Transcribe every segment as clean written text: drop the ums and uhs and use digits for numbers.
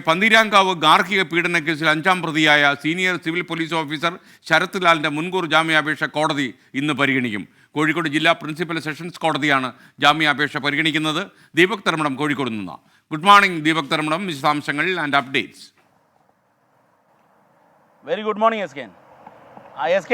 പന്തീരാങ്കാവ് ഗാർഹിക പീഡന കേസിൽ 5ാം പ്രതിയായ senior civil police officer Sharath ലാലിന്റെ മുൻകൂർ ജാമ്യാപേക്ഷ കോടതി ഇന്ന് പരിഗണിക്കും. കോഴിക്കോട് ജില്ലാ പ്രിൻസിപ്പൽ സെഷൻസ് കോടതിയാണ് ജാമ്യാപേക്ഷ പരിഗണിക്കുന്നത്. ദീപക് തർമ്മടം കോഴിക്കോട് നിന്ന്. ഗുഡ് മോർണിംഗ് ദീപക് തർമ്മടം, വിശദാംശങ്ങൾ and updates. Very good morning S K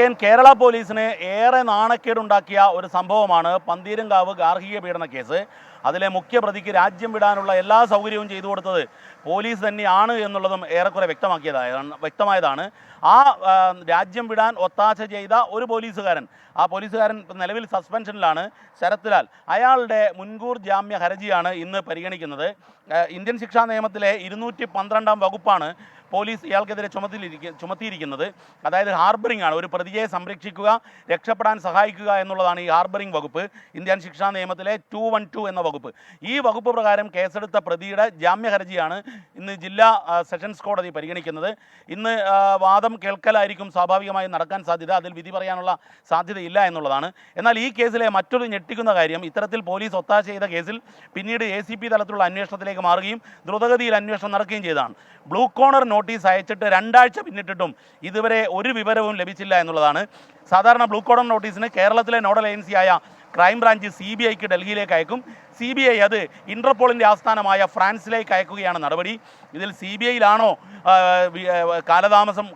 N. Kerala പോലീസിന് ഏറെ നാണക്കേടുണ്ടാക്കിയ ഒരു സംഭവമാണ് പന്തീരങ്കാവ് ഗാർഹിക പീഡന കേസ്. അതിലെ മുഖ്യപ്രതിക്ക് രാജ്യം വിടാനുള്ള എല്ലാ സൗകര്യവും ചെയ്തു കൊടുത്തത് പോലീസ് തന്നെയാണ് എന്നുള്ളതും ഏറെക്കുറെ വ്യക്തമായതാണ്. ആ രാജ്യം വിടാൻ ഒത്താശ ചെയ്ത ഒരു പോലീസുകാരൻ, ആ പോലീസുകാരൻ നിലവിൽ സസ്പെൻഷനിലാണ്, ശരത് ലാൽ. അയാളുടെ മുൻകൂർ ജാമ്യ ഹർജിയാണ് ഇന്ന് പരിഗണിക്കുന്നത്. ഇന്ത്യൻ ശിക്ഷാ നിയമത്തിലെ 212-ാം വകുപ്പാണ് പോലീസ് ഇയാൾക്കെതിരെ ചുമത്തിയിരിക്കുന്നത്. അതായത് ഹാർബറിംഗ് ആണ്. ഒരു പ്രതിയെ സംരക്ഷിക്കുക, രക്ഷപ്പെടാൻ സഹായിക്കുക എന്നുള്ളതാണ് ഈ ഹാർബറിംഗ് വകുപ്പ്, ഇന്ത്യൻ ശിക്ഷാ നിയമത്തിലെ 212 എന്ന വകുപ്പ്. ഈ വകുപ്പ് പ്രകാരം കേസെടുത്ത പ്രതിയുടെ ജാമ്യ ഹർജിയാണ് ഇന്ന് ജില്ലാ സെഷൻസ് കോടതി പരിഗണിക്കുന്നത്. ഇന്ന് വാദം കേൾക്കലായിരിക്കും സ്വാഭാവികമായി നടക്കാൻ സാധ്യത. അതിൽ വിധി പറയാനുള്ള സാധ്യതയില്ല എന്നുള്ളതാണ്. എന്നാൽ ഈ കേസിലെ മറ്റൊരു ഞെട്ടിക്കുന്ന കാര്യം, ഇത്തരത്തിൽ പോലീസ് ഒത്താശ ചെയ്ത കേസിൽ പിന്നീട് ACP തലത്തിലുള്ള അന്വേഷണത്തിലേക്ക് മാറുകയും ദ്രുതഗതിയിൽ അന്വേഷണം നടക്കുകയും ചെയ്തതാണ്. ബ്ലൂ കോർണർ നോട്ടീസ് അയച്ചിട്ട് 2 ആഴ്ച പിന്നിട്ടിട്ടും ഇതുവരെ ഒരു വിവരവും ലഭിച്ചില്ല എന്നുള്ളതാണ്. സാധാരണ ബ്ലൂ കോർണർ നോട്ടീസിന് കേരളത്തിലെ നോഡൽ ഏജൻസിയായ ക്രൈംബ്രാഞ്ച് CBIക്ക് ഡൽഹിയിലേക്ക് അയക്കും. CBI അത് ഇന്റർപോളിൻ്റെ ആസ്ഥാനമായ ഫ്രാൻസിലേക്ക് അയക്കുകയാണ് നടപടി. ഇതിൽ CBIയിലാണോ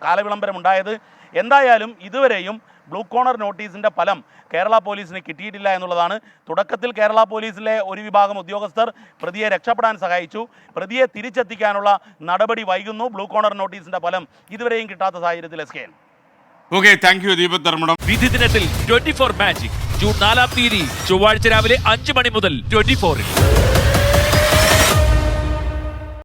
കാലവിളംബരം ഉണ്ടായത്? എന്തായാലും ഇതുവരെയും ബ്ലൂ കോർണർ നോട്ടീസിൻ്റെ ഫലം കേരള പോലീസിന് കിട്ടിയിട്ടില്ല എന്നുള്ളതാണ്. തുടക്കത്തിൽ കേരള പോലീസിലെ ഒരു വിഭാഗം ഉദ്യോഗസ്ഥർ പ്രതിയെ രക്ഷപ്പെടാൻ സഹായിച്ചു. പ്രതിയെ തിരിച്ചെത്തിക്കാനുള്ള നടപടി വൈകുന്നു. ബ്ലൂ കോർണർ നോട്ടീസിൻ്റെ ഫലം ഇതുവരെയും കിട്ടാത്ത സാഹചര്യത്തിൽ SKN. Okay, thank you Deepak Dharmadam. വിധി ദിനത്തിൽ 24 മാജിക് ജൂൺ 4-ാം തീയതി ചൊവ്വാഴ്ച രാവിലെ 5 മണി മുതൽ 24-ൽ.